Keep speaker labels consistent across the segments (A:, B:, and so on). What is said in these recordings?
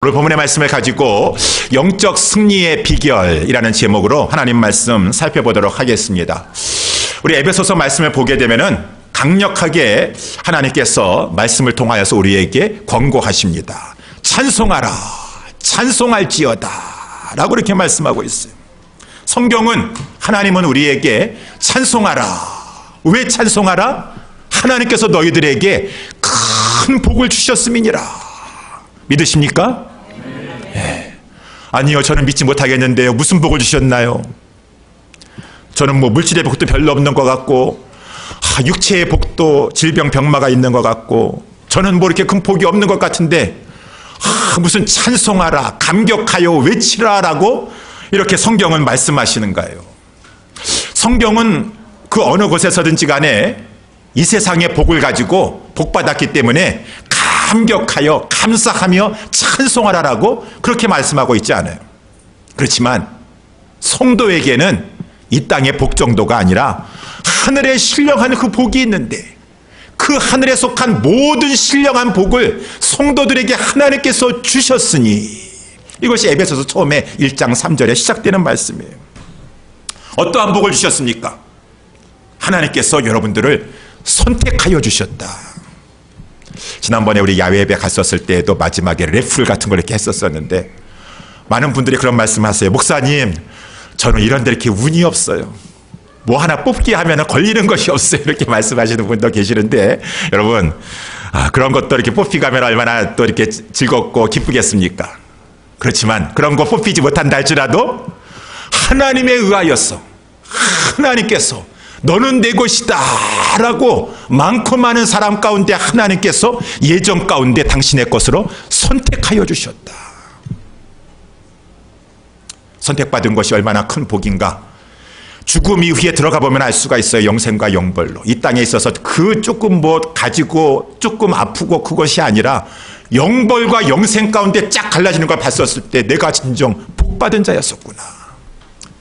A: 오늘 본문의 말씀을 가지고 영적 승리의 비결이라는 제목으로 하나님 말씀 살펴보도록 하겠습니다. 우리 에베소서 말씀을 보게 되면은 강력하게 하나님께서 말씀을 통하여서 우리에게 권고하십니다. 찬송하라, 찬송할지어다 라고 이렇게 말씀하고 있어요. 성경은 하나님은 우리에게 찬송하라. 왜 찬송하라? 하나님께서 너희들에게 큰 복을 주셨음이니라. 믿으십니까? 네. 아니요, 저는 믿지 못하겠는데요. 무슨 복을 주셨나요? 저는 물질의 복도 별로 없는 것 같고, 육체의 복도 질병 병마가 있는 것 같고, 저는 이렇게 큰 복이 없는 것 같은데, 무슨 찬송하라, 감격하여 외치라라고 이렇게 성경은 말씀하시는 거예요. 성경은 그 어느 곳에서든지 간에 이 세상의 복을 가지고 복받았기 때문에 감격하여 감사하며 찬송하라라고 그렇게 말씀하고 있지 않아요. 그렇지만 성도에게는 이 땅의 복 정도가 아니라 하늘에 신령한 그 복이 있는데, 그 하늘에 속한 모든 신령한 복을 성도들에게 하나님께서 주셨으니, 이것이 에베소서 처음에 1장 3절에 시작되는 말씀이에요. 어떠한 복을 주셨습니까? 하나님께서 여러분들을 선택하여 주셨다. 지난번에 우리 야외 예배 갔었을 때에도 마지막에 레플 같은 걸 이렇게 했었었는데, 많은 분들이 그런 말씀하세요. 목사님, 저는 이런 데 이렇게 운이 없어요. 하나 뽑기 하면 걸리는 것이 없어요. 이렇게 말씀하시는 분도 계시는데, 여러분, 그런 것도 이렇게 뽑히고 하면 얼마나 또 이렇게 즐겁고 기쁘겠습니까? 그렇지만 그런 거 뽑히지 못한다 할지라도 하나님에 의하여서 하나님께서 너는 내 것이다 라고 많고 많은 사람 가운데 하나님께서 예정 가운데 당신의 것으로 선택하여 주셨다. 선택받은 것이 얼마나 큰 복인가. 죽음 이후에 들어가 보면 알 수가 있어요. 영생과 영벌로. 이 땅에 있어서 그 조금 가지고 조금 아프고 그것이 아니라 영벌과 영생 가운데 쫙 갈라지는 걸 봤었을 때 내가 진정 복받은 자였었구나.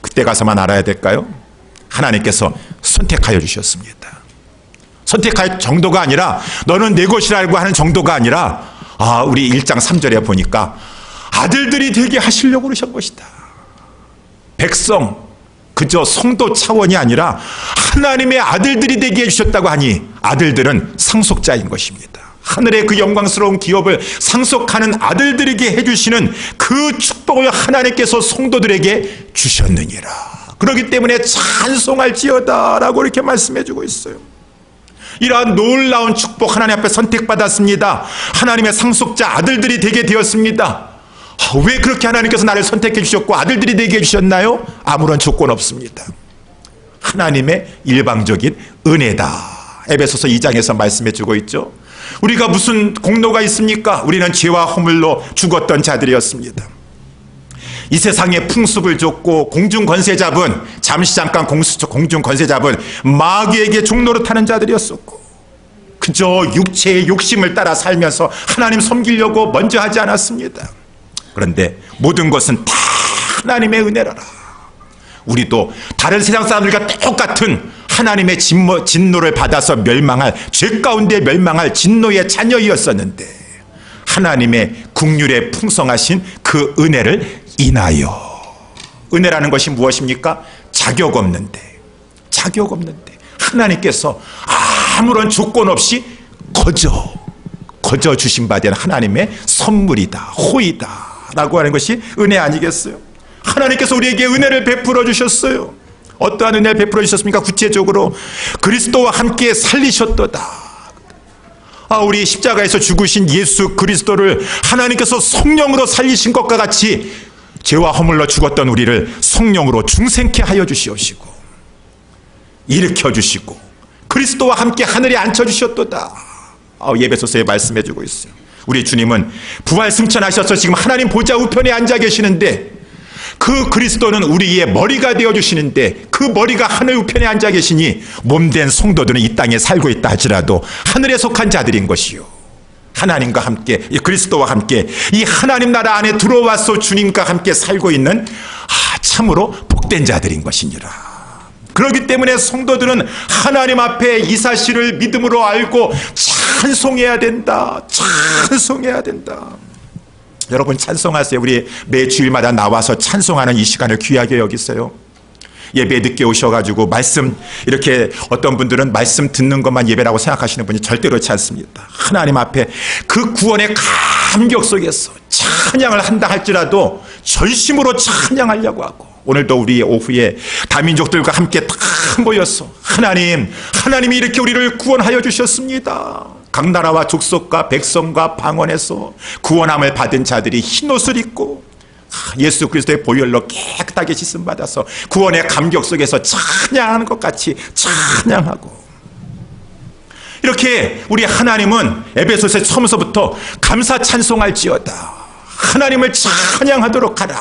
A: 그때 가서만 알아야 될까요? 하나님께서 선택하여 주셨습니다. 선택할 정도가 아니라 너는 내 것이라고 하는 정도가 아니라, 우리 1장 3절에 보니까 아들들이 되게 하시려고 그러신 것이다. 백성, 그저 성도 차원이 아니라 하나님의 아들들이 되게 해주셨다고 하니, 아들들은 상속자인 것입니다. 하늘의 그 영광스러운 기업을 상속하는 아들들에게 해주시는 그 축복을 하나님께서 성도들에게 주셨느니라. 그렇기 때문에 찬송할지어다 라고 이렇게 말씀해주고 있어요. 이러한 놀라운 축복, 하나님 앞에 선택받았습니다. 하나님의 상속자 아들들이 되게 되었습니다. 왜 그렇게 하나님께서 나를 선택해 주셨고 아들들이 되게 해주셨나요? 아무런 조건 없습니다. 하나님의 일방적인 은혜다. 에베소서 2장에서 말씀해 주고 있죠. 우리가 무슨 공로가 있습니까? 우리는 죄와 허물로 죽었던 자들이었습니다. 이 세상에 풍습을 줬고 공중 권세 잡은, 잠시 잠깐 공중 권세 잡은 마귀에게 종노릇하는 자들이었었고, 그저 육체의 욕심을 따라 살면서 하나님 섬기려고 먼저 하지 않았습니다. 그런데 모든 것은 다 하나님의 은혜라라. 우리도 다른 세상 사람들과 똑같은 하나님의 진노를 받아서 멸망할, 죄 가운데 멸망할 진노의 자녀이었었는데, 하나님의 긍휼에 풍성하신 그 은혜를 인하여, 은혜라는 것이 무엇입니까? 자격 없는데 하나님께서 아무런 조건 없이 거저 주신 바 된 하나님의 선물이다, 호의다 라고 하는 것이 은혜 아니겠어요? 하나님께서 우리에게 은혜를 베풀어 주셨어요. 어떠한 은혜를 베풀어 주셨습니까? 구체적으로 그리스도와 함께 살리셨도다. 우리 십자가에서 죽으신 예수 그리스도를 하나님께서 성령으로 살리신 것과 같이 죄와 허물로 죽었던 우리를 성령으로 중생케 하여 주시옵시고 일으켜 주시고 그리스도와 함께 하늘에 앉혀주셨도다. 예배소서에 말씀해 주고 있어요. 우리 주님은 부활 승천하셔서 지금 하나님 보좌 우편에 앉아 계시는데, 그 그리스도는 우리의 머리가 되어주시는데, 그 머리가 하늘 우편에 앉아 계시니 몸된 성도들은 이 땅에 살고 있다 할지라도 하늘에 속한 자들인 것이요, 하나님과 함께, 그리스도와 함께 이 하나님 나라 안에 들어와서 주님과 함께 살고 있는 참으로 복된 자들인 것이니라. 그렇기 때문에 성도들은 하나님 앞에 이 사실을 믿음으로 알고 찬송해야 된다. 찬송해야 된다. 여러분 찬송하세요. 우리 매 주일마다 나와서 찬송하는 이 시간을 귀하게 여기세요. 예배 늦게 오셔가지고 말씀, 이렇게 어떤 분들은 말씀 듣는 것만 예배라고 생각하시는 분이 절대로 그렇지 않습니다. 하나님 앞에 그 구원의 감격 속에서 찬양을 한다 할지라도 전심으로 찬양하려고 하고, 오늘도 우리 오후에 다민족들과 함께 다 모여서 하나님이 이렇게 우리를 구원하여 주셨습니다. 각 나라와 족속과 백성과 방언에서 구원함을 받은 자들이 흰옷을 입고 예수 그리스도의 보혈로 깨끗하게 씻음 받아서 구원의 감격 속에서 찬양하는 것 같이 찬양하고, 이렇게 우리 하나님은 에베소서의 처음서부터 감사 찬송할지어다, 하나님을 찬양하도록 하라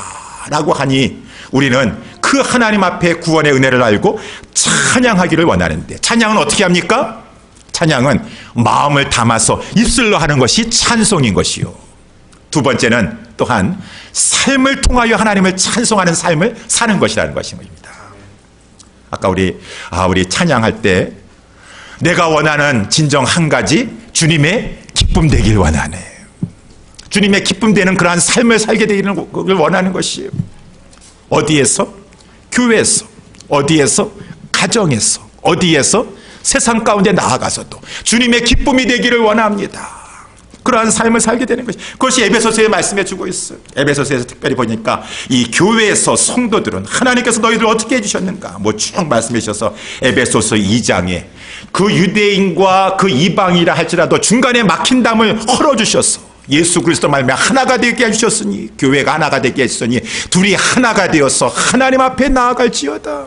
A: 라고 하니, 우리는 그 하나님 앞에 구원의 은혜를 알고 찬양하기를 원하는데, 찬양은 어떻게 합니까? 찬양은 마음을 담아서 입술로 하는 것이 찬송인 것이요, 두 번째는 또한 삶을 통하여 하나님을 찬송하는 삶을 사는 것이라는 것입니다. 아까 우리 찬양할 때 내가 원하는 진정 한 가지, 주님의 기쁨 되길 원하네. 주님의 기쁨 되는 그러한 삶을 살게 되기를 원하는 것이에요. 어디에서? 교회에서. 어디에서? 가정에서. 어디에서? 세상 가운데 나아가서도 주님의 기쁨이 되기를 원합니다. 그러한 삶을 살게 되는 것이, 그것이 에베소서에 말씀해 주고 있어요. 에베소서에서 특별히 보니까 이 교회에서 성도들은 하나님께서 너희들 어떻게 해주셨는가 쭉 말씀해 주셔서, 에베소서 2장에 그 유대인과 그 이방이라 할지라도 중간에 막힌 담을 헐어주셔서 예수 그리스도 말미암아 하나가 되게 해주셨으니, 교회가 하나가 되게 해주셨으니 둘이 하나가 되어서 하나님 앞에 나아갈지어다.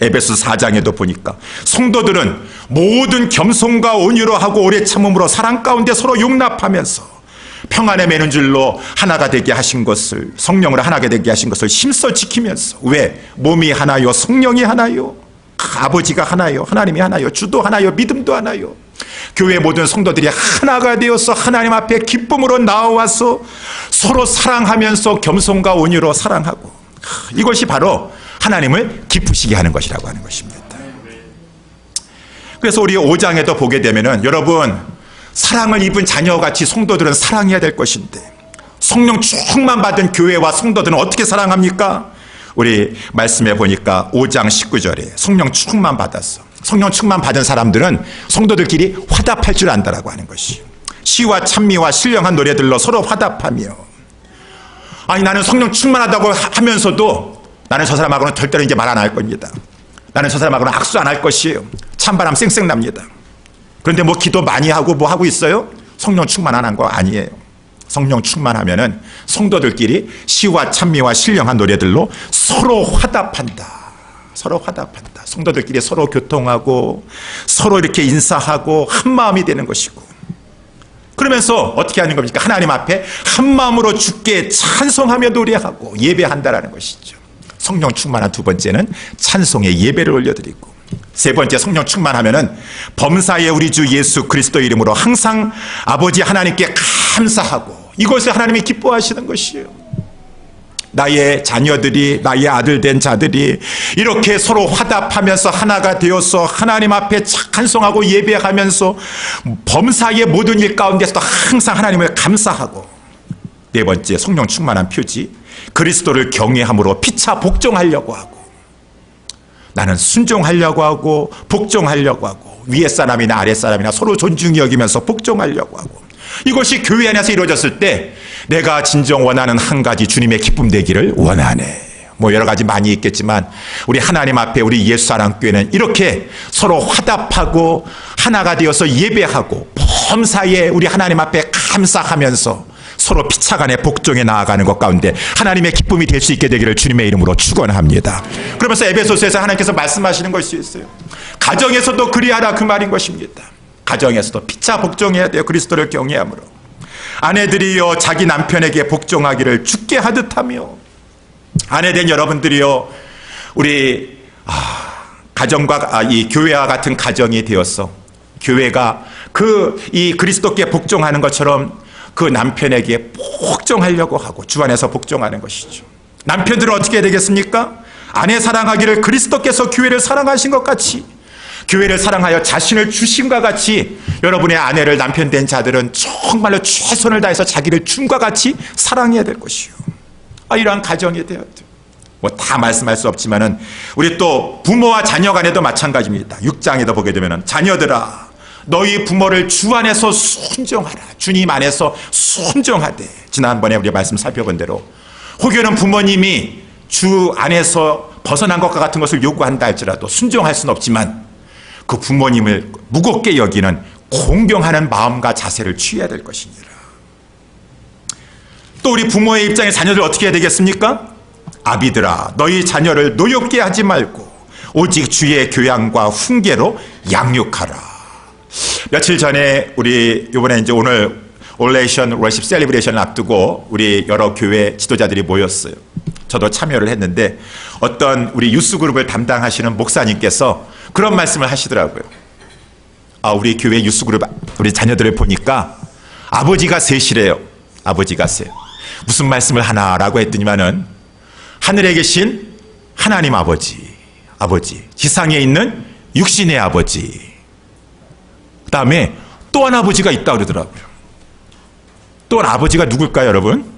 A: 에베소 4장에도 보니까 성도들은 모든 겸손과 온유로 하고 오래 참음으로 사랑 가운데 서로 용납하면서 평안에 매는 줄로 하나가 되게 하신 것을, 성령으로 하나가 되게 하신 것을 힘써 지키면서, 왜? 몸이 하나요, 성령이 하나요, 아버지가 하나요, 하나님이 하나요, 주도 하나요, 믿음도 하나요. 교회 모든 성도들이 하나가 되어서 하나님 앞에 기쁨으로 나와서 서로 사랑하면서 겸손과 온유로 사랑하고, 이것이 바로 하나님을 기쁘시게 하는 것이라고 하는 것입니다. 그래서 우리 5장에도 보게 되면은, 여러분 사랑을 입은 자녀같이 성도들은 사랑해야 될 것인데, 성령 충만 받은 교회와 성도들은 어떻게 사랑합니까? 우리 말씀해 보니까 5장 19절에 성령 충만 받았어. 성령 충만 받은 사람들은 성도들끼리 화답할 줄 안다라고 하는 것이, 시와 찬미와 신령한 노래들로 서로 화답하며, 아니 나는 성령 충만하다고 하면서도 나는 저 사람하고는 절대로 이제 말 안 할 겁니다. 나는 저 사람하고는 악수 안 할 것이에요. 찬바람 쌩쌩 납니다. 그런데 기도 많이 하고 하고 있어요? 성령 충만 안 한 거 아니에요. 성령 충만하면은 성도들끼리 시와 찬미와 신령한 노래들로 서로 화답한다. 서로 화답한다. 성도들끼리 서로 교통하고 서로 이렇게 인사하고 한 마음이 되는 것이고, 그러면서 어떻게 하는 겁니까? 하나님 앞에 한 마음으로 주께 찬송하며 노래하고 예배한다라는 것이죠. 성령 충만한 두 번째는 찬송의 예배를 올려드리고, 세 번째 성령 충만하면은 범사에 우리 주 예수 그리스도 이름으로 항상 아버지 하나님께 감사하고, 이것을 하나님이 기뻐하시는 것이에요. 나의 자녀들이, 나의 아들 된 자들이 이렇게 서로 화답하면서 하나가 되어서 하나님 앞에 찬송하고 예배하면서 범사의 모든 일 가운데서도 항상 하나님을 감사하고, 네 번째 성령 충만한 표지, 그리스도를 경외함으로 피차 복종하려고 하고, 나는 순종하려고 하고 복종하려고 하고, 위에 사람이나 아래 사람이나 서로 존중히 여기면서 복종하려고 하고, 이것이 교회 안에서 이루어졌을 때 내가 진정 원하는 한 가지, 주님의 기쁨 되기를 원하네. 여러 가지 많이 있겠지만 우리 하나님 앞에 우리 예수사랑교회는 이렇게 서로 화답하고 하나가 되어서 예배하고 범사에 우리 하나님 앞에 감사하면서 서로 피차간에 복종해 나아가는 것 가운데 하나님의 기쁨이 될 수 있게 되기를 주님의 이름으로 축원합니다. 그러면서 에베소서에서 하나님께서 말씀하시는 것이 있어요. 가정에서도 그리하라, 그 말인 것입니다. 가정에서도 피차 복종해야 돼요. 그리스도를 경외함으로. 아내들이여 자기 남편에게 복종하기를 주께 하듯 하며, 아내된 여러분들이여 우리 가정과 이 교회와 같은 가정이 되어서 교회가 이 그리스도께 복종하는 것처럼 그 남편에게 복종하려고 하고 주 안에서 복종하는 것이죠. 남편들은 어떻게 해야 되겠습니까? 아내 사랑하기를 그리스도께서 교회를 사랑하신 것 같이 교회를 사랑하여 자신을 주심과 같이 여러분의 아내를 남편 된 자들은 정말로 최선을 다해서 자기를 줌과 같이 사랑해야 될 것이요. 이러한 가정이 되어야 돼요. 뭐 다 말씀할 수 없지만은 우리 또 부모와 자녀 간에도 마찬가지입니다. 6장에도 보게 되면은 자녀들아 너희 부모를 주 안에서 순종하라. 주님 안에서 순종하되. 지난번에 우리 말씀 살펴본 대로 혹여는 부모님이 주 안에서 벗어난 것과 같은 것을 요구한다 할지라도 순종할 수는 없지만 그 부모님을 무겁게 여기는 공경하는 마음과 자세를 취해야 될 것이니라. 또 우리 부모의 입장에 자녀들 어떻게 해야 되겠습니까? 아비들아 너희 자녀를 노엽게 하지 말고 오직 주의 교양과 훈계로 양육하라. 며칠 전에 우리 이번에 이제 오늘 올레이션 월십 셀리브레이션을 앞두고 우리 여러 교회 지도자들이 모였어요. 저도 참여를 했는데 어떤 우리 유스 그룹을 담당하시는 목사님께서 그런 말씀을 하시더라고요. 우리 교회 유스 그룹 우리 자녀들을 보니까 아버지가 셋이래요. 아버지가 셋. 무슨 말씀을 하나라고 했더니만은 하늘에 계신 하나님 아버지, 지상에 있는 육신의 아버지, 그 다음에 또 한 아버지가 있다고 그러더라고요. 또 한 아버지가 누굴까요, 여러분?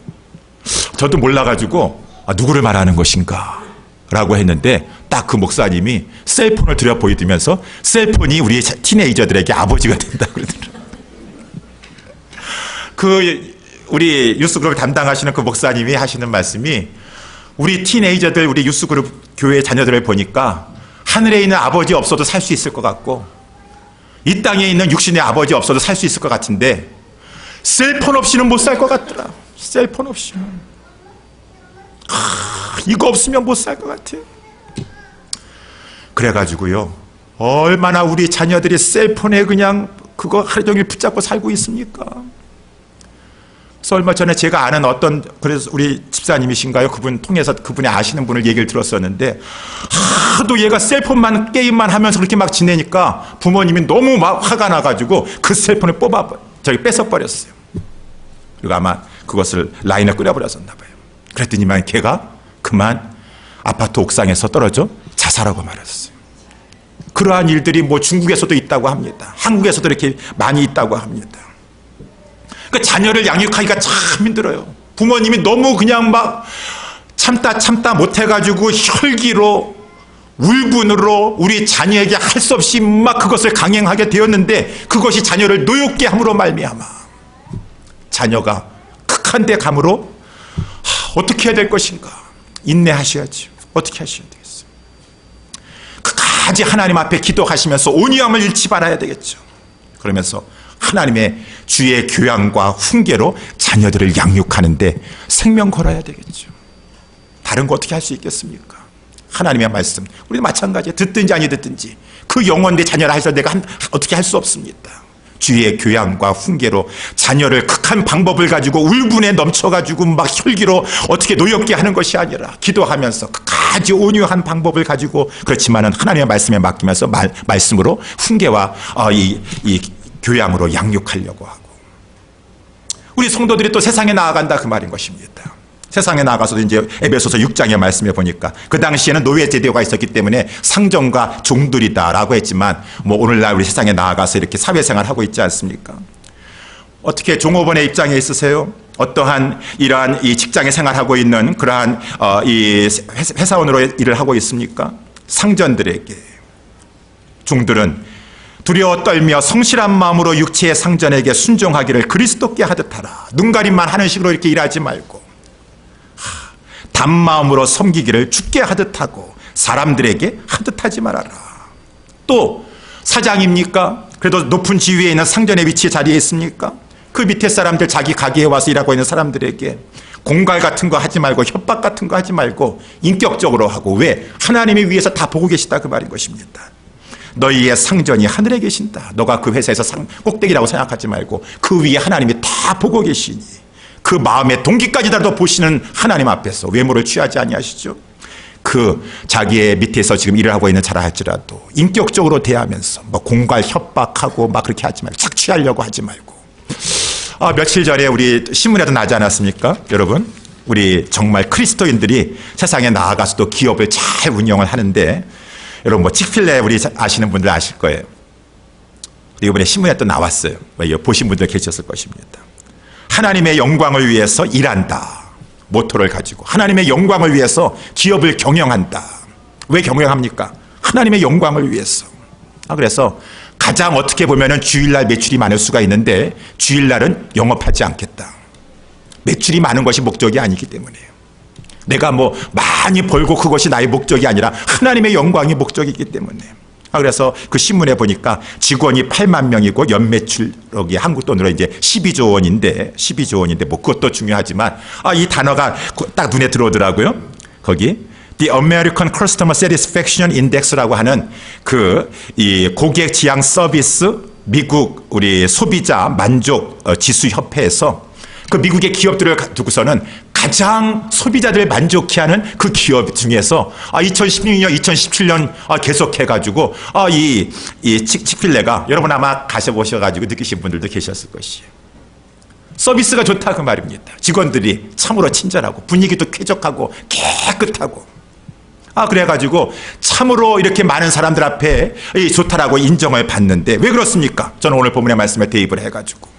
A: 저도 몰라가지고 누구를 말하는 것인가 라고 했는데 딱 그 목사님이 셀폰을 들여 보이면서 셀폰이 우리 티네이저들에게 아버지가 된다고 그러더라고요. 우리 유스그룹을 담당하시는 그 목사님이 하시는 말씀이 우리 티네이저들, 우리 유스그룹 교회 자녀들을 보니까 하늘에 있는 아버지 없어도 살 수 있을 것 같고 이 땅에 있는 육신의 아버지 없어도 살 수 있을 것 같은데 셀폰 없이는 못 살 것 같더라. 셀폰 없이는. 이거 없으면 못 살 것 같아. 그래가지고요. 얼마나 우리 자녀들이 셀폰에 그냥 그거 하루 종일 붙잡고 살고 있습니까? 그래서 얼마 전에 제가 아는 그래서 우리 집사님이신가요? 그분 통해서 그분이 아시는 분을 얘기를 들었었는데 하도 얘가 셀폰만 게임만 하면서 그렇게 막 지내니까 부모님이 너무 막 화가 나가지고 그 셀폰을 뺏어버렸어요. 그리고 아마 그것을 라인을 끓여버렸었나 봐요. 그랬더니만 걔가 그만 아파트 옥상에서 떨어져 자살하고 말았어요. 그러한 일들이 뭐 중국에서도 있다고 합니다. 한국에서도 이렇게 많이 있다고 합니다. 그 자녀를 양육하기가 참 힘들어요. 부모님이 너무 그냥 막 참다 못해가지고 혈기로 울분으로 우리 자녀에게 할 수 없이 막 그것을 강행하게 되었는데 그것이 자녀를 노엽게 함으로 말미암아 자녀가 극한 데 감으로 어떻게 해야 될 것인가? 인내하셔야죠. 어떻게 하셔야 되겠어요? 끝까지 하나님 앞에 기도하시면서 온유함을 잃지 말아야 되겠죠. 그러면서 하나님의 주의 교양과 훈계로 자녀들을 양육하는데 생명 걸어야 되겠죠. 다른 거 어떻게 할 수 있겠습니까? 하나님의 말씀 우리도 마찬가지예요. 듣든지 아니 듣든지 그 영혼 내 자녀를 해서 내가 어떻게 할 수 없습니다. 주의 교양과 훈계로 자녀를 극한 방법을 가지고 울분에 넘쳐가지고 막 혈기로 어떻게 노엽게 하는 것이 아니라 기도하면서 끝까지 온유한 방법을 가지고 그렇지만은 하나님의 말씀에 맡기면서 말씀으로 훈계와 이 교양으로 양육하려고 하고 우리 성도들이 또 세상에 나아간다 그 말인 것입니다. 세상에 나가서도 이제 에베소서 6장의 말씀에 보니까 그 당시에는 노예 제도가 있었기 때문에 상정과 종들이다라고 했지만 뭐 오늘날 우리 세상에 나아가서 이렇게 사회생활 하고 있지 않습니까? 어떻게 종업원의 입장에 있으세요? 어떠한 이러한 이 직장에 생활하고 있는 그러한 이 회사원으로 일을 하고 있습니까? 상전들에게 종들은 두려워 떨며 성실한 마음으로 육체의 상전에게 순종하기를 그리스도께 하듯 하라. 눈가림만 하는 식으로 이렇게 일하지 말고 단마음으로 섬기기를 주께 하듯 하고 사람들에게 하듯 하지 말아라. 또 사장입니까? 그래도 높은 지위에 있는 상전의 위치에 자리에 있습니까? 그 밑에 사람들 자기 가게에 와서 일하고 있는 사람들에게 공갈 같은 거 하지 말고 협박 같은 거 하지 말고 인격적으로 하고 왜? 하나님이 위에서 다 보고 계시다 그 말인 것입니다. 너희의 상전이 하늘에 계신다. 너가 그 회사에서 꼭대기라고 생각하지 말고 그 위에 하나님이 다 보고 계시니 그 마음의 동기까지라도 보시는 하나님 앞에서 외모를 취하지 아니하시죠. 그 자기의 밑에서 지금 일을 하고 있는 자라 할지라도 인격적으로 대하면서 뭐 공갈 협박하고 막 그렇게 하지 말고 착취하려고 하지 말고. 며칠 전에 우리 신문에도 나지 않았습니까? 여러분 우리 정말 그리스도인들이 세상에 나아가서도 기업을 잘 운영을 하는데 여러분 뭐 칙필레 우리 아시는 분들 아실 거예요. 이번에 신문에 또 나왔어요. 보신 분들 계셨을 것입니다. 하나님의 영광을 위해서 일한다. 모토를 가지고 하나님의 영광을 위해서 기업을 경영한다. 왜 경영합니까? 하나님의 영광을 위해서. 그래서 가장 어떻게 보면 주일날 매출이 많을 수가 있는데 주일날은 영업하지 않겠다. 매출이 많은 것이 목적이 아니기 때문에요. 내가 뭐 많이 벌고 그것이 나의 목적이 아니라 하나님의 영광이 목적이기 때문에. 그래서 그 신문에 보니까 직원이 8만 명이고 연매출액이 한국 돈으로 이제 12조 원인데 뭐 그것도 중요하지만 이 단어가 딱 눈에 들어오더라고요. 거기 The American Customer Satisfaction Index라고 하는 이 고객 지향 서비스 미국 우리 소비자 만족 지수 협회에서 그 미국의 기업들을 두고서는 가장 소비자들을 만족해 하는 그 기업 중에서 2016년, 2017년 계속해가지고 이 칙필레가 여러분 아마 가셔보셔가지고 느끼신 분들도 계셨을 것이에요. 서비스가 좋다 그 말입니다. 직원들이 참으로 친절하고 분위기도 쾌적하고 깨끗하고 그래가지고 참으로 이렇게 많은 사람들 앞에 좋다라고 인정을 받는데 왜 그렇습니까? 저는 오늘 본문의 말씀에 대입을 해가지고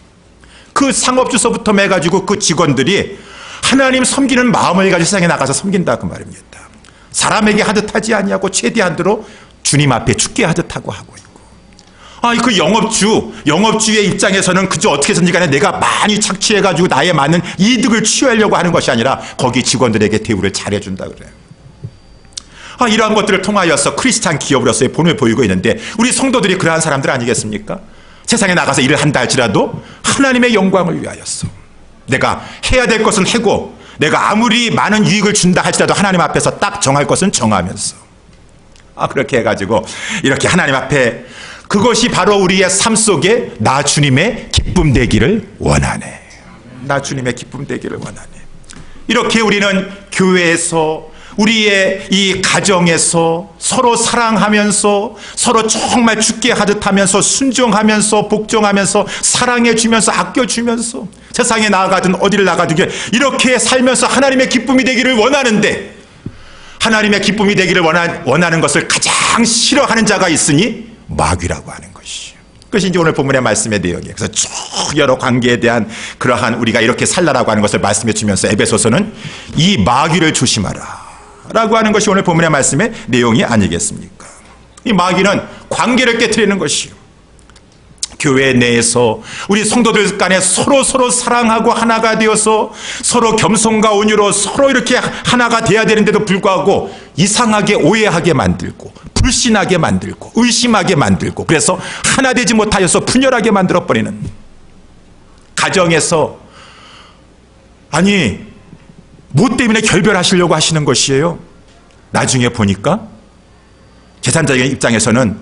A: 그 상업주서부터 해가지고 그 직원들이 하나님 섬기는 마음을 가지고 세상에 나가서 섬긴다 그 말입니다. 사람에게 하듯 하지 아니하고 최대한대로 주님 앞에 죽게 하듯 하고 있고 그 영업주의 입장에서는 그저 어떻게 해서든지 간에 내가 많이 착취해가지고 나에 맞는 이득을 취하려고 하는 것이 아니라 거기 직원들에게 대우를 잘해준다 그래요. 이러한 것들을 통하여서 크리스찬 기업으로서의 본을 보이고 있는데 우리 성도들이 그러한 사람들 아니겠습니까? 세상에 나가서 일을 한다 할지라도 하나님의 영광을 위하여서 내가 해야 될 것은 하고 내가 아무리 많은 유익을 준다 할지라도 하나님 앞에서 딱 정할 것은 정하면서 그렇게 해가지고 이렇게 하나님 앞에 그것이 바로 우리의 삶 속에 나 주님의 기쁨 되기를 원하네. 나 주님의 기쁨 되기를 원하네. 이렇게 우리는 교회에서 우리의 이 가정에서 서로 사랑하면서 서로 정말 죽게 하듯 하면서 순종하면서 복종하면서 사랑해주면서 아껴주면서 세상에 나아가든 어디를 나가든 이렇게 살면서 하나님의 기쁨이 되기를 원하는데 하나님의 기쁨이 되기를 원하는 것을 가장 싫어하는 자가 있으니 마귀라고 하는 것이에요. 그것이 이제 오늘 본문의 말씀의 내용이에요. 그래서 쭉 여러 관계에 대한 그러한 우리가 이렇게 살라라고 하는 것을 말씀해 주면서 에베소서는 이 마귀를 조심하라 라고 하는 것이 오늘 본문의 말씀의 내용이 아니겠습니까? 이 마귀는 관계를 깨트리는 것이요. 교회 내에서 우리 성도들 간에 서로 사랑하고 하나가 되어서 서로 겸손과 온유로 서로 이렇게 하나가 돼야 되는데도 불구하고 이상하게 오해하게 만들고 불신하게 만들고 의심하게 만들고 그래서 하나 되지 못하여서 분열하게 만들어버리는 가정에서 뭐 때문에 결별하시려고 하시는 것이에요? 나중에 보니까 제3자의 입장에서는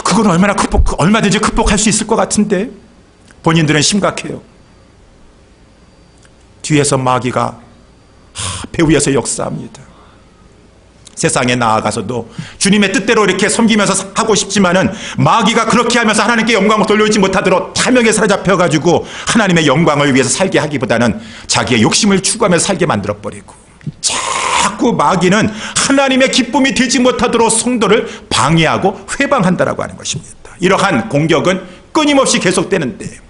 A: 그건 얼마든지 극복할 수 있을 것 같은데 본인들은 심각해요. 뒤에서 마귀가 배 위에서 역사합니다. 세상에 나아가서도 주님의 뜻대로 이렇게 섬기면서 하고 싶지만은 마귀가 그렇게 하면서 하나님께 영광을 돌려주지 못하도록 탐욕에 사로잡혀가지고 하나님의 영광을 위해서 살게 하기보다는 자기의 욕심을 추구하면서 살게 만들어버리고 자꾸 마귀는 하나님의 기쁨이 되지 못하도록 성도를 방해하고 회방한다라고 하는 것입니다. 이러한 공격은 끊임없이 계속되는데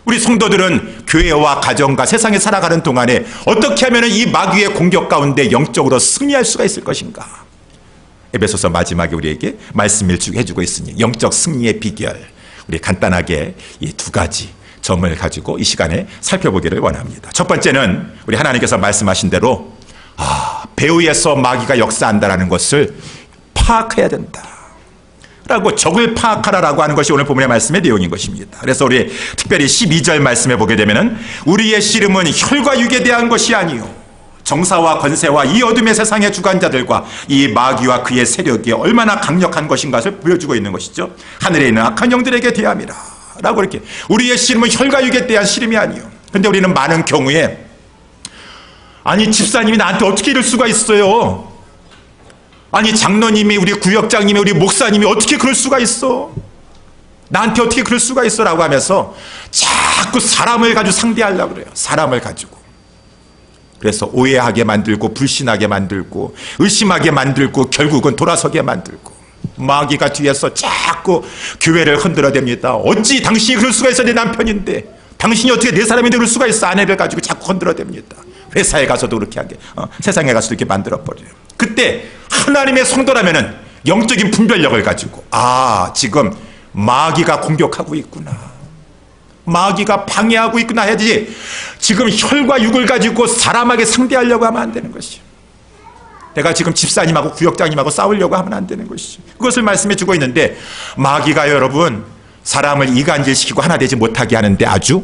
A: 우리 성도들은 교회와 가정과 세상에 살아가는 동안에 어떻게 하면 이 마귀의 공격 가운데 영적으로 승리할 수가 있을 것인가? 에베소서 마지막에 우리에게 말씀을 해주고 있으니 영적 승리의 비결 우리 간단하게 이 두 가지 점을 가지고 이 시간에 살펴보기를 원합니다. 첫 번째는 우리 하나님께서 말씀하신 대로 배후에서 마귀가 역사한다는 것을 파악해야 된다 라고 적을 파악하라라고 하는 것이 오늘 본문의 말씀의 내용인 것입니다. 그래서 우리 특별히 12절 말씀에 보게 되면은 우리의 씨름은 혈과 육에 대한 것이 아니요 정사와 권세와 이 어둠의 세상의 주관자들과 이 마귀와 그의 세력이 얼마나 강력한 것인가를 보여주고 있는 것이죠. 하늘에 있는 악한 영들에게 대함이라 라고 이렇게 우리의 씨름은 혈과 육에 대한 씨름이 아니요. 근데 우리는 많은 경우에 집사님이 나한테 어떻게 이럴 수가 있어요? 장로님이 우리 구역장님이 우리 목사님이 어떻게 그럴 수가 있어? 나한테 어떻게 그럴 수가 있어? 라고 하면서 자꾸 사람을 가지고 상대하려고 그래요. 사람을 가지고. 그래서 오해하게 만들고 불신하게 만들고 의심하게 만들고 결국은 돌아서게 만들고 마귀가 뒤에서 자꾸 교회를 흔들어댑니다. 어찌 당신이 그럴 수가 있어? 내 남편인데 당신이 어떻게 내 사람인데 그럴 수가 있어? 아내를 가지고 자꾸 흔들어댑니다. 회사에 가서도 그렇게 하게, 세상에 가서도 이렇게 만들어버려요. 그때 하나님의 성도라면은 영적인 분별력을 가지고, 지금 마귀가 공격하고 있구나, 마귀가 방해하고 있구나 해야지, 지금 혈과 육을 가지고 사람에게 상대하려고 하면 안 되는 것이요, 내가 지금 집사님하고 구역장님하고 싸우려고 하면 안 되는 것이죠. 그것을 말씀해 주고 있는데, 마귀가 여러분 사람을 이간질시키고 하나 되지 못하게 하는데 아주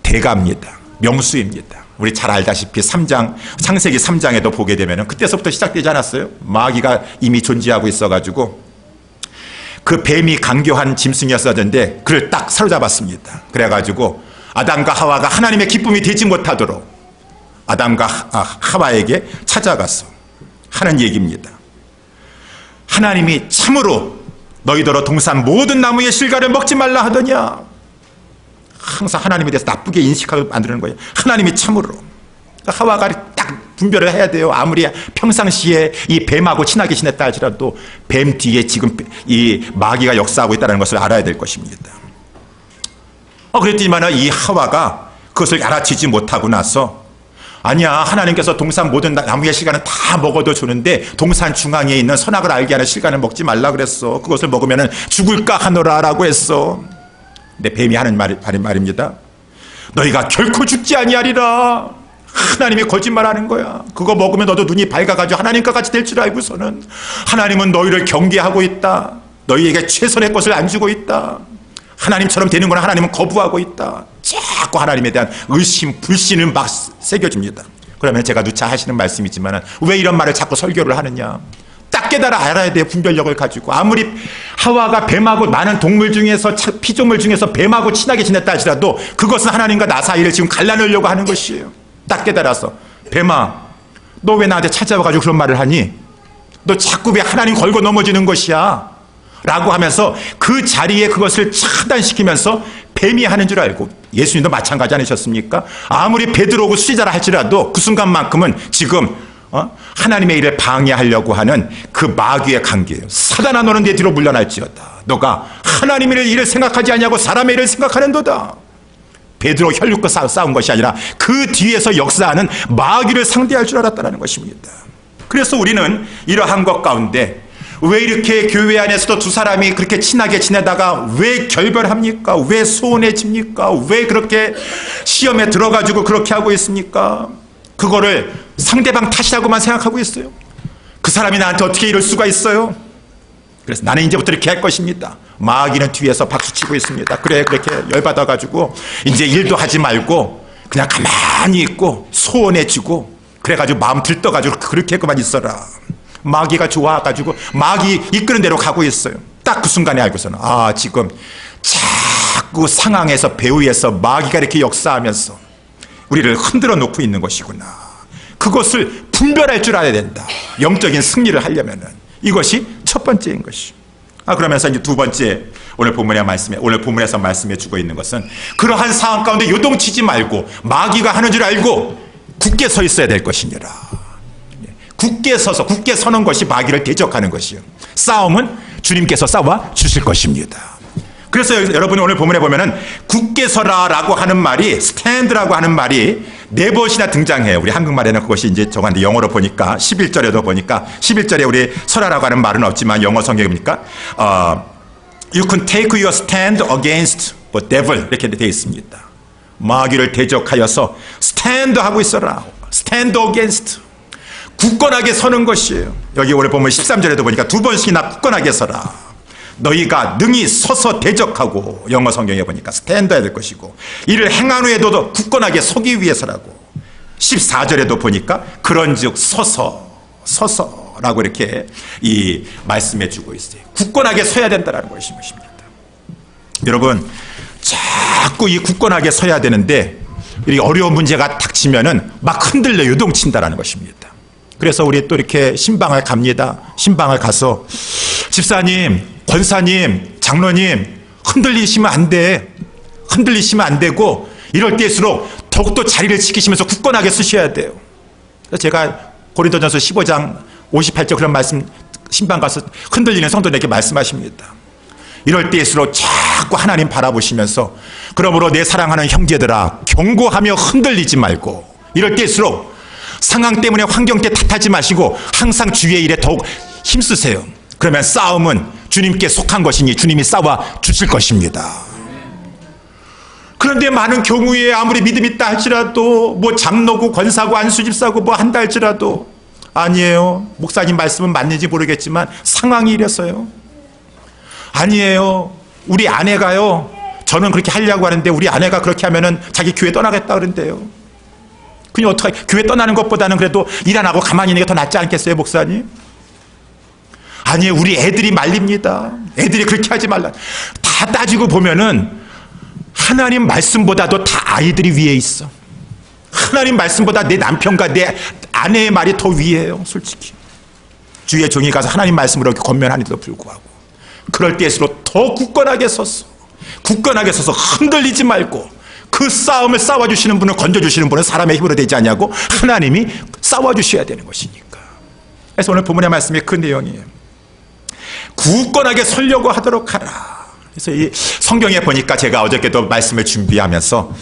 A: 대가입니다. 명수입니다. 우리 잘 알다시피 창세기 3장에도 보게 되면 그때서부터 시작되지 않았어요? 마귀가 이미 존재하고 있어가지고 그 뱀이 강교한 짐승이었었는데 그를 딱 사로잡았습니다. 그래가지고 아담과 하와가 하나님의 기쁨이 되지 못하도록 아담과 하와에게 찾아가서 하는 얘기입니다. 하나님이 참으로 너희더러 동산 모든 나무의 실과를 먹지 말라 하더냐. 항상 하나님에 대해서 나쁘게 인식하고 만드는 거예요. 하나님이 참으로. 하와가 딱 분별을 해야 돼요. 아무리 평상시에 이 뱀하고 친하게 지냈다 할지라도 뱀 뒤에 지금 이 마귀가 역사하고 있다는 것을 알아야 될 것입니다. 그랬더니만 이 하와가 그것을 알아채지 못하고 나서, 아니야, 하나님께서 동산 모든 나무의 실과는 다 먹어도 주는데 동산 중앙에 있는 선악을 알게 하는 실과는 먹지 말라 그랬어. 그것을 먹으면 죽을까 하노라 라고 했어. 근데 뱀이 하는 말입니다. 너희가 결코 죽지 아니하리라. 하나님이 거짓말하는 거야. 그거 먹으면 너도 눈이 밝아가지고 하나님과 같이 될 줄 알고서는 하나님은 너희를 경계하고 있다. 너희에게 최선의 것을 안 주고 있다. 하나님처럼 되는 건 하나님은 거부하고 있다. 자꾸 하나님에 대한 의심, 불신을 막 새겨줍니다. 그러면 제가 누차 하시는 말씀이지만 왜 이런 말을 자꾸 설교를 하느냐. 딱 깨달아 알아야 돼요. 분별력을 가지고. 아무리 하와가 뱀하고 많은 동물 중에서, 피조물 중에서 뱀하고 친하게 지냈다 할지라도 그것은 하나님과 나 사이를 지금 갈라놓으려고 하는 것이에요. 딱 깨달아서, 뱀아, 너 왜 나한테 찾아와가지고 그런 말을 하니? 너 자꾸 왜 하나님 걸고 넘어지는 것이야? 라고 하면서 그 자리에 그것을 차단시키면서 뱀이 하는 줄 알고, 예수님도 마찬가지 아니셨습니까? 아무리 베드로고 수제자라 할지라도 그 순간만큼은 지금 하나님의 일을 방해하려고 하는 그 마귀의 관계예요. 사단아, 너는 내 뒤로 물러날지어다. 너가 하나님의 일을 생각하지 아니하고 사람의 일을 생각하는도다. 베드로 혈육과 싸운 것이 아니라 그 뒤에서 역사하는 마귀를 상대할 줄 알았다는 것입니다. 그래서 우리는 이러한 것 가운데 왜 이렇게 교회 안에서도 두 사람이 그렇게 친하게 지내다가 왜 결별합니까? 왜 소원해집니까? 왜 그렇게 시험에 들어가지고 그렇게 하고 있습니까? 그거를 상대방 탓이라고만 생각하고 있어요. 그 사람이 나한테 어떻게 이럴 수가 있어요? 그래서 나는 이제부터 이렇게 할 것입니다. 마귀는 뒤에서 박수치고 있습니다. 그래, 그렇게 열받아가지고 이제 일도 하지 말고 그냥 가만히 있고 소원해지고 그래가지고 마음 들떠가지고 그렇게 그만 있어라. 마귀가 좋아가지고 마귀 이끄는 대로 가고 있어요. 딱 그 순간에 알고서는 지금 자꾸 상황에서 배후에서 마귀가 이렇게 역사하면서 우리를 흔들어 놓고 있는 것이구나. 그것을 분별할 줄 알아야 된다. 영적인 승리를 하려면은 이것이 첫 번째인 것이. 그러면서 이제 두 번째 오늘 본문에서 말씀해 주고 있는 것은 그러한 상황 가운데 요동치지 말고 마귀가 하는 줄 알고 굳게 서 있어야 될 것이니라. 굳게 서는 것이 마귀를 대적하는 것이요. 싸움은 주님께서 싸워 주실 것입니다. 그래서 여러분이 오늘 본문에 보면은 굳게 서라라고 하는 말이, 스탠드라고 하는 말이 4번이나 등장해요. 우리 한국말에는 그것이 이제 정한데 영어로 보니까 11절에도 보니까 11절에 우리 서라라고 하는 말은 없지만 영어 성경이니까 You can take your stand against the devil 이렇게 되어 있습니다. 마귀를 대적하여서 stand 하고 있어라. stand against. 굳건하게 서는 것이에요. 여기 오늘 보면 13절에도 보니까 2번씩이나 굳건하게 서라. 너희가 능히 서서 대적하고, 영어 성경에 보니까 스탠드 해야 될 것이고, 이를 행한 후에도 굳건하게 서기 위해서라고. 14절에도 보니까 그런즉 서서라고 이렇게 이 말씀해 주고 있어요. 굳건하게 서야 된다는 것입니다. 여러분, 자꾸 이 굳건하게 서야 되는데 이 어려운 문제가 닥치면은 막 흔들려 요동친다라는 것입니다. 그래서 우리 또 이렇게 신방을 갑니다. 신방을 가서 집사님, 권사님, 장로님 흔들리시면 안 돼. 흔들리시면 안 되고 이럴 때일수록 더욱더 자리를 지키시면서 굳건하게 쓰셔야 돼요. 제가 고린도전서 15장 58절 그런 말씀 신방 가서 흔들리는 성도들에게 말씀하십니다. 이럴 때일수록 자꾸 하나님 바라보시면서 그러므로 내 사랑하는 형제들아 경고하며 흔들리지 말고 이럴 때일수록 상황 때문에 환경 때 탓하지 마시고 항상 주의 일에 더욱 힘쓰세요. 그러면 싸움은 주님께 속한 것이니 주님이 싸워 주실 것입니다. 그런데 많은 경우에 아무리 믿음 있다 할지라도 뭐 장로고 권사고 안수집사고 뭐 한다 할지라도 아니에요. 목사님 말씀은 맞는지 모르겠지만 상황이 이랬어요. 아니에요. 우리 아내가요. 저는 그렇게 하려고 하는데 우리 아내가 그렇게 하면은 자기 교회 떠나겠다 그런대요. 그냥 어떻게 교회 떠나는 것보다는 그래도 일 안 하고 가만히 있는 게 더 낫지 않겠어요, 목사님? 아니에요. 우리 애들이 말립니다. 애들이 그렇게 하지 말라. 다 따지고 보면은 하나님 말씀보다도 다 아이들이 위에 있어. 하나님 말씀보다 내 남편과 내 아내의 말이 더 위에요, 솔직히. 주의 종이 가서 하나님 말씀으로 권면하는데도 불구하고 그럴 때일수록 더 굳건하게 서서 굳건하게 서서 흔들리지 말고 그 싸움을 싸워주시는 분을 건져주시는 분은 사람의 힘으로 되지 않냐고 하나님이 싸워주셔야 되는 것이니까. 그래서 오늘 본문의 말씀이 그 내용이에요. 굳건하게 서려고 하도록 하라. 그래서 이 성경에 보니까 제가 어저께도 말씀을 준비하면서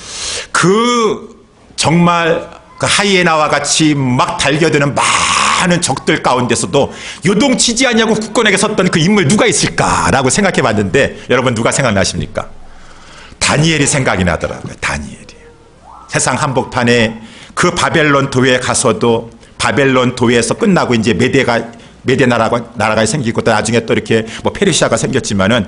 A: 그 정말 그 하이에나와 같이 막 달겨드는 많은 적들 가운데서도 요동치지 않냐고 굳건하게 섰던 그 인물 누가 있을까라고 생각해 봤는데 여러분 누가 생각나십니까? 다니엘이 생각이 나더라고요. 다니엘이. 세상 한복판에 그 바벨론 도에 가서도 바벨론 도에서 끝나고 이제 메대 나라가 생기고 또 나중에 또 이렇게 뭐 페르시아가 생겼지만은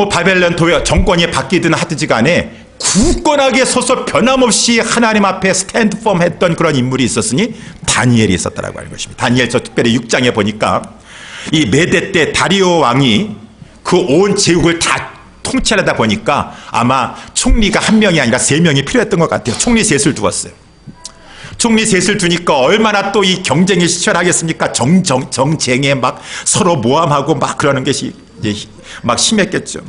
A: 바벨론 도에 정권이 바뀌든 하든지 간에 굳건하게 서서 변함없이 하나님 앞에 스탠드펌 했던 그런 인물이 있었으니 다니엘이 있었다라고 하는 것입니다. 다니엘서 특별히 6장에 보니까 이 메대 때 다리오 왕이 그 온 제국을 다 통치하다 보니까 아마 총리가 한 명이 아니라 3명이 필요했던 것 같아요. 총리 셋을 두었어요. 총리 셋을 두니까 얼마나 또 이 경쟁이 치열하겠습니까? 정쟁에 막 서로 모함하고 막 그러는 것이 이제 막 심했겠죠.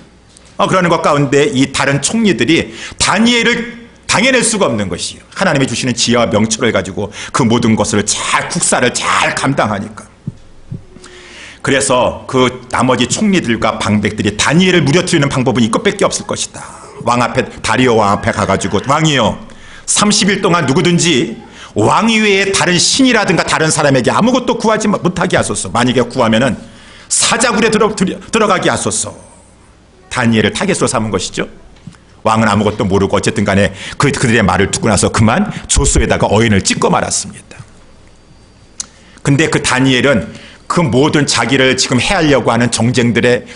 A: 그러는 것 가운데 이 다른 총리들이 다니엘을 당해낼 수가 없는 것이에요. 하나님이 주시는 지혜와 명철을 가지고 그 모든 것을 국사를 잘 감당하니까. 그래서 그 나머지 총리들과 방백들이 다니엘을 무려뜨리는 방법은 이것밖에 없을 것이다. 왕 앞에 다리오 왕 앞에 가가지고 왕이요 30일 동안 누구든지 왕 이외에 다른 신이라든가 다른 사람에게 아무것도 구하지 못하게 하소서. 만약에 구하면은 사자굴에 들어가게 하소서. 다니엘을 타겟으로 삼은 것이죠. 왕은 아무것도 모르고 어쨌든 간에 그들의 말을 듣고 나서 그만 조소에다가 어인을 찍고 말았습니다. 근데 그 다니엘은 그 모든 자기를 지금 해하려고 하는 정적들의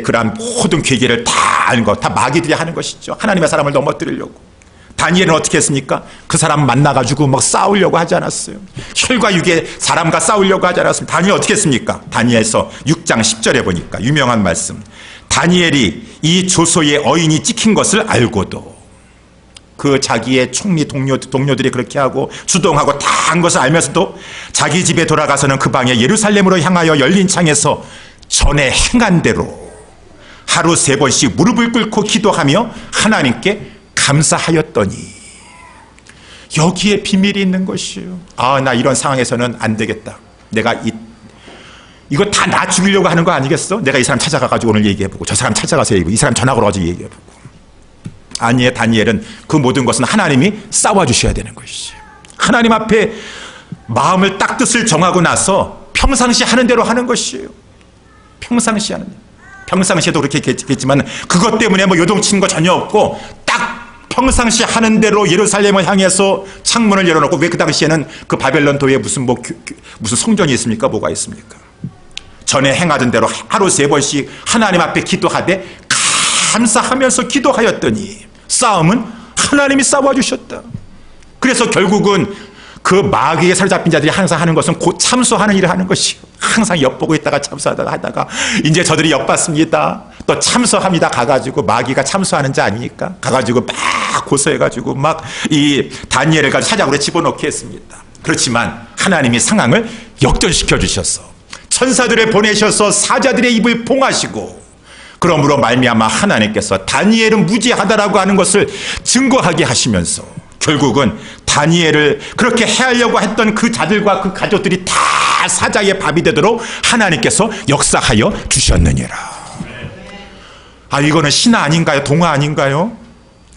A: 그러한 모든 계계를 다 아는 것, 다 마귀들이 하는 것이죠. 하나님의 사람을 넘어뜨리려고. 다니엘은 어떻게 했습니까? 그 사람 만나가지고 막 싸우려고 하지 않았어요. 혈과 육의 사람과 싸우려고 하지 않았습니다. 다니엘 어떻게 했습니까? 다니엘서 6장 10절에 보니까 유명한 말씀. 다니엘이 이 조소의 어인이 찍힌 것을 알고도 그 자기의 총리 동료들이 그렇게 하고 주동하고 다 한 것을 알면서도 자기 집에 돌아가서는 그 방에 예루살렘으로 향하여 열린 창에서 전에 행한 대로 하루 3번씩 무릎을 꿇고 기도하며 하나님께 감사하였더니 여기에 비밀이 있는 것이에요. 나 이런 상황에서는 안 되겠다. 내가 이거 다 나 죽이려고 하는 거 아니겠어? 내가 이 사람 찾아가가지고 오늘 얘기해보고 저 사람 찾아가서 얘기해보고 이 사람 전화 걸어가지고 얘기해보고. 아니에요. 다니엘은 그 모든 것은 하나님이 싸워주셔야 되는 것이에요. 하나님 앞에 마음을 딱 뜻을 정하고 나서 평상시 하는 대로 하는 것이에요. 평상시 하는 대로. 평상시에도 그렇게 했겠지만 그것 때문에 뭐 요동치는 거 전혀 없고 딱 평상시 하는 대로 예루살렘을 향해서 창문을 열어놓고. 왜 그 당시에는 그 바벨론 도에 무슨 성전이 있습니까? 뭐가 있습니까? 전에 행하던 대로 하루 3번씩 하나님 앞에 기도하되 감사하면서 기도하였더니 싸움은 하나님이 싸워주셨다. 그래서 결국은 그 마귀에 사로잡힌 자들이 항상 하는 것은 곧 참소하는 일을 하는 것이요. 항상 엿보고 있다가 참소하다가 이제 저들이 엿봤습니다. 또 참소합니다. 가가지고 마귀가 참소하는 자 아닙니까? 가가지고 막 고소해가지고 막 이 다니엘을 가지고 사자굴에 집어넣게 했습니다. 그렇지만 하나님이 상황을 역전시켜 주셔서 천사들을 보내셔서 사자들의 입을 봉하시고 그러므로 말미암아 하나님께서 다니엘은 무지하다라고 하는 것을 증거하게 하시면서 결국은 다니엘을 그렇게 해하려고 했던 그 자들과 그 가족들이 다 사자의 밥이 되도록 하나님께서 역사하여 주셨느니라. 아, 이거는 신화 아닌가요? 동화 아닌가요?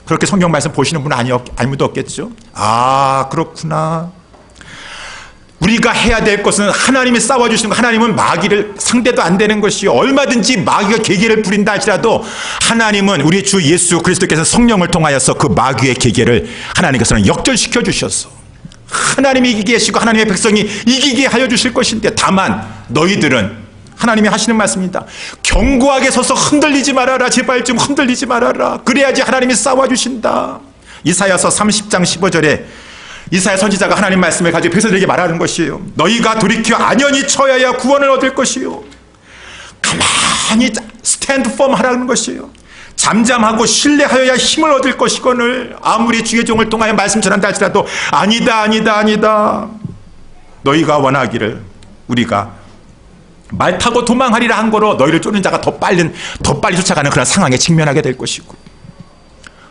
A: 그렇게 성경 말씀 보시는 분은 아무도 없겠죠? 아, 그렇구나. 우리가 해야 될 것은 하나님이 싸워주시는 거, 하나님은 마귀를 상대도 안 되는 것이요. 얼마든지 마귀가 계계를 부린다 할지라도 하나님은 우리 주 예수 그리스도께서 성령을 통하여서 그 마귀의 계계를 하나님께서는 역전시켜 주셔서 하나님이 이기게 하시고 하나님의 백성이 이기게 하여 주실 것인데, 다만 너희들은 하나님이 하시는 말씀입니다. 견고하게 서서 흔들리지 말아라. 제발 좀 흔들리지 말아라. 그래야지 하나님이 싸워주신다. 이사야서 30장 15절에 이사야 선지자가 하나님 말씀을 가지고 백성들에게 말하는 것이에요. 너희가 돌이켜 안연히 처하여야 구원을 얻을 것이요. 가만히 스탠드 펌 하라는 것이에요. 잠잠하고 신뢰하여야 힘을 얻을 것이거늘 아무리 주의 종을 통하여 말씀 전한다 할지라도 아니다. 너희가 원하기를 우리가 말 타고 도망하리라 한 거로 너희를 쫓는 자가 더 빨리 쫓아가는 그런 상황에 직면하게 될 것이고,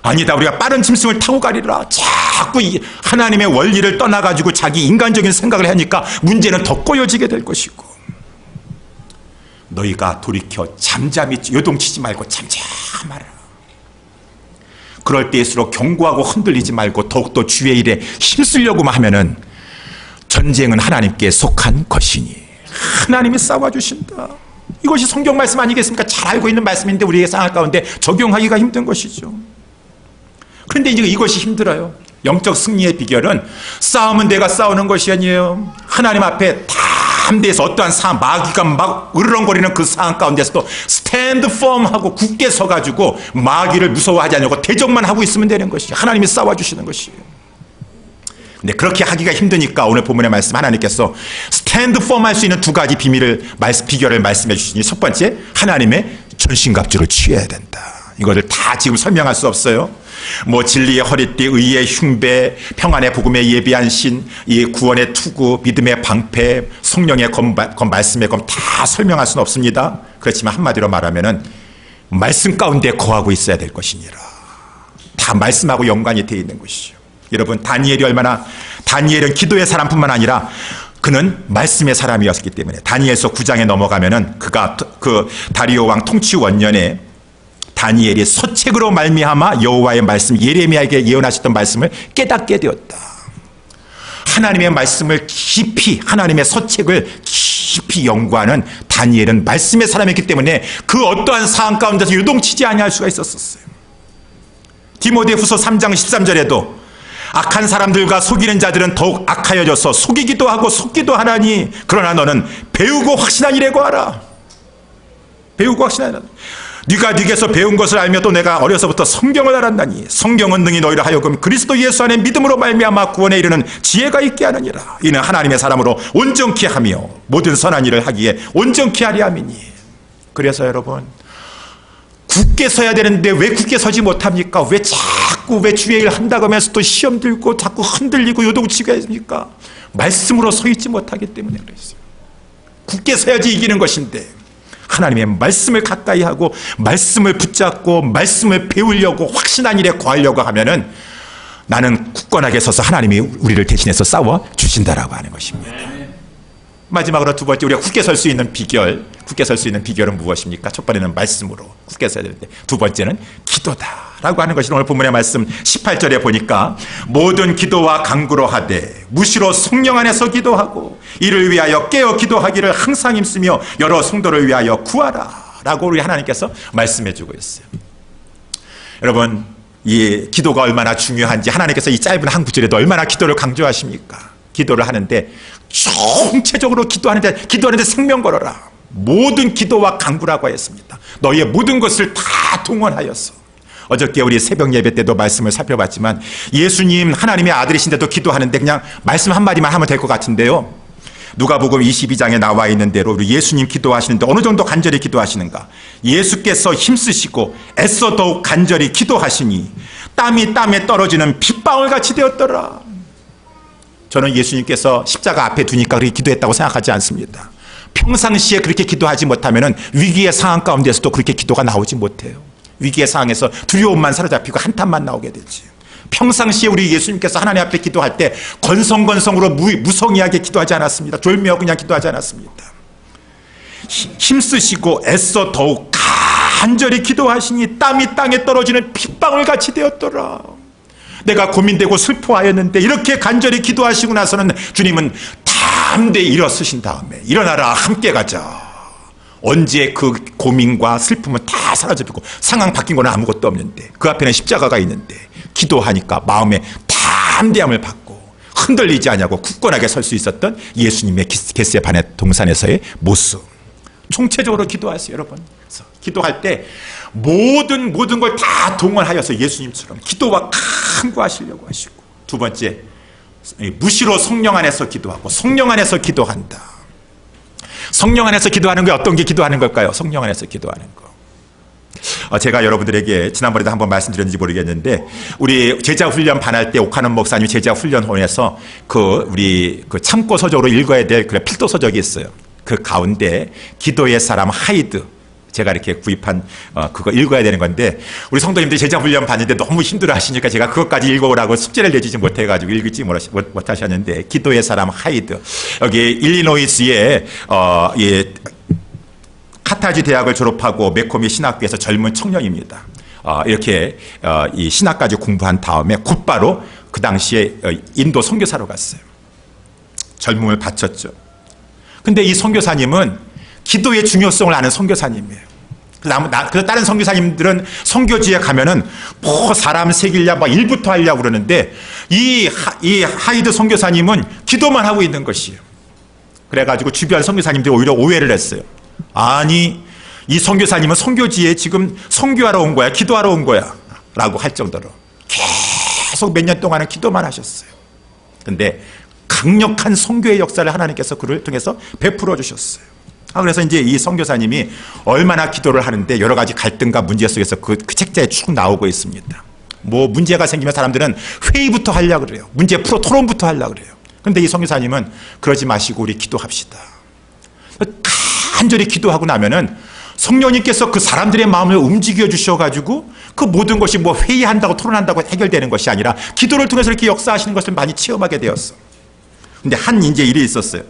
A: 아니다, 우리가 빠른 짐승을 타고 가리라. 자꾸 하나님의 원리를 떠나가지고 자기 인간적인 생각을 하니까 문제는 더 꼬여지게 될 것이고, 너희가 돌이켜 잠잠히 요동치지 말고 잠잠하라. 그럴 때일수록 견고하고 흔들리지 말고 더욱더 주의 일에 힘쓰려고만 하면은 전쟁은 하나님께 속한 것이니 하나님이 싸워주신다. 이것이 성경 말씀 아니겠습니까? 잘 알고 있는 말씀인데 우리의 생활 가운데 적용하기가 힘든 것이죠. 그런데 이제 이것이 힘들어요. 영적 승리의 비결은 싸움은 내가 싸우는 것이 아니에요. 하나님 앞에 담대해서 어떠한 상황, 마귀가 막 으르렁거리는 그 상황 가운데서도 스탠드 펌하고 굳게 서가지고 마귀를 무서워하지 않냐고 대적만 하고 있으면 되는 것이에요. 하나님이 싸워주시는 것이에요. 근데 그렇게 하기가 힘드니까 오늘 본문의 말씀 하나님께서 스탠드 펌 할 수 있는 두 가지 비결을 말씀해 주시니, 첫 번째, 하나님의 전신갑주를 취해야 된다. 이거를 다 지금 설명할 수 없어요. 뭐 진리의 허리띠, 의의 흉배, 평안의 복음에 예비한 신, 이 구원의 투구, 믿음의 방패, 성령의 말씀의 검 다 설명할 수는 없습니다. 그렇지만 한마디로 말하면은 말씀 가운데 거하고 있어야 될 것이니라. 다 말씀하고 연관이 되어 있는 것이죠. 여러분, 다니엘은 기도의 사람뿐만 아니라 그는 말씀의 사람이었기 때문에 다니엘서 9장에 넘어가면은 그가 그 다리오 왕 통치 원년에 다니엘이 서책으로 말미암아 여호와의 말씀, 예레미야에게 예언하셨던 말씀을 깨닫게 되었다. 하나님의 말씀을 깊이, 하나님의 서책을 깊이 연구하는 다니엘은 말씀의 사람이기 때문에 그 어떠한 상황 가운데서 요동치지 아니할 수가 있었어요. 디모데후서 3장 13절에도 악한 사람들과 속이는 자들은 더욱 악하여져서 속이기도 하고 속기도 하나니 그러나 너는 배우고 확신한 일에 구하라. 배우고 확신한 일. 네가 네게서 배운 것을 알며 또 내가 어려서부터 성경을 알았나니 성경은 능히 너희를 하여금 그리스도 예수 안에 믿음으로 말미암아 구원에 이르는 지혜가 있게 하느니라. 이는 하나님의 사람으로 온전케 하며 모든 선한 일을 하기에 온전케 하리 함이니. 그래서 여러분, 굳게 서야 되는데 왜 굳게 서지 못합니까? 왜 주의 일 한다고 하면서 또 시험 들고 자꾸 흔들리고 요동치게 합니까? 말씀으로 서 있지 못하기 때문에 그랬어요. 굳게 서야지 이기는 것인데 하나님의 말씀을 가까이 하고 말씀을 붙잡고 말씀을 배우려고 확신한 일에 거하려고 하면은 나는 굳건하게 서서 하나님이 우리를 대신해서 싸워 주신다라고 하는 것입니다. 마지막으로 두 번째, 우리가 굳게 설 수 있는 비결은 무엇입니까? 첫 번째는 말씀으로 굳게 서야 되는데 두 번째는 기도다라고 하는 것이 오늘 본문의 말씀 18절에 보니까 모든 기도와 간구로 하되 무시로 성령 안에서 기도하고 이를 위하여 깨어 기도하기를 항상 힘쓰며 여러 성도를 위하여 구하라 라고 우리 하나님께서 말씀해 주고 있어요. 여러분, 이 기도가 얼마나 중요한지 하나님께서 이 짧은 한 구절에도 얼마나 기도를 강조하십니까? 기도를 하는데 총체적으로 기도하는데 생명 걸어라. 모든 기도와 간구라고 했습니다. 너희의 모든 것을 다 동원하여서. 어저께 우리 새벽 예배 때도 말씀을 살펴봤지만 예수님 하나님의 아들이신데도 기도하는데 그냥 말씀 한마디만 하면 될 것 같은데요. 누가복음 22장에 나와 있는 대로 우리 예수님 기도하시는데 어느 정도 간절히 기도하시는가? 예수께서 힘쓰시고 애써 더욱 간절히 기도하시니 땀이 땀에 떨어지는 빗방울같이 되었더라. 저는 예수님께서 십자가 앞에 두니까 그렇게 기도했다고 생각하지 않습니다. 평상시에 그렇게 기도하지 못하면 위기의 상황 가운데서도 그렇게 기도가 나오지 못해요. 위기의 상황에서 두려움만 사로잡히고 한탄만 나오게 되지. 평상시에 우리 예수님께서 하나님 앞에 기도할 때 건성건성으로 무성의하게 기도하지 않았습니다. 졸며 그냥 기도하지 않았습니다. 힘쓰시고 애써 더욱 간절히 기도하시니 땀이 땅에 떨어지는 핏방울 같이 되었더라. 내가 고민되고 슬퍼하였는데 이렇게 간절히 기도하시고 나서는 주님은 담대히 일어서신 다음에 일어나라 함께 가자. 언제 그 고민과 슬픔은 다 사라져버리고 상황 바뀐 건 아무것도 없는데 그 앞에는 십자가가 있는데 기도하니까 마음에 담대함을 받고 흔들리지 않냐고 굳건하게 설 수 있었던 예수님의 겟세마네 동산에서의 모습. 총체적으로 기도하세요, 여러분. 그래서 기도할 때 모든 걸 다 동원하여서 예수님처럼 기도와 간구하시려고 하시고, 두 번째, 무시로 성령 안에서 기도하고 성령 안에서 기도한다. 성령 안에서 기도하는 게 어떤 게 기도하는 걸까요? 성령 안에서 기도하는 거. 제가 여러분들에게 지난번에도 한번 말씀드렸는지 모르겠는데, 우리 제자훈련 반할 때 옥하는 목사님 제자훈련원에서 우리 참고 서적으로 읽어야 될 필도 서적이 있어요. 그 가운데 기도의 사람 하이드, 제가 이렇게 구입한 그거 읽어야 되는 건데, 우리 성도님들이 제자훈련 받는데 너무 힘들어 하시니까 제가 그것까지 읽어오라고 숙제를 내주지 못해가지고 읽지 못하셨는데, 기도의 사람 하이드, 여기 일리노이스의 카타지 대학을 졸업하고 매코미 신학교에서 젊은 청년입니다. 이렇게 이 신학까지 공부한 다음에 곧바로 그 당시에 인도 선교사로 갔어요. 젊음을 바쳤죠. 근데 이 선교사님은 기도의 중요성을 아는 선교사님이에요. 그래서 다른 선교사님들은 선교지에 가면은 뭐 사람 새길랴 막 일부터 하려고 그러는데, 이 하이드 선교사님은 기도만 하고 있는 것이에요. 그래가지고 주변 선교사님들이 오히려 오해를 했어요. 아니, 이 선교사님은 선교지에 지금 선교하러 온 거야, 기도하러 온 거야 라고 할 정도로 계속 몇 년 동안은 기도만 하셨어요. 근데 강력한 선교의 역사를 하나님께서 그를 통해서 베풀어 주셨어요. 그래서 이제 이 선교사님이 얼마나 기도를 하는데 여러 가지 갈등과 문제 속에서 그 책자에 쭉 나오고 있습니다. 뭐 문제가 생기면 사람들은 회의부터 하려고 그래요. 문제 풀어 토론부터 하려고 그래요. 그런데 이 선교사님은 그러지 마시고 우리 기도합시다. 간절히 기도하고 나면은 성령님께서 그 사람들의 마음을 움직여 주셔가지고 그 모든 것이 뭐 회의한다고 토론한다고 해결되는 것이 아니라 기도를 통해서 이렇게 역사하시는 것을 많이 체험하게 되었어. 근데 한 이제 일이 있었어요.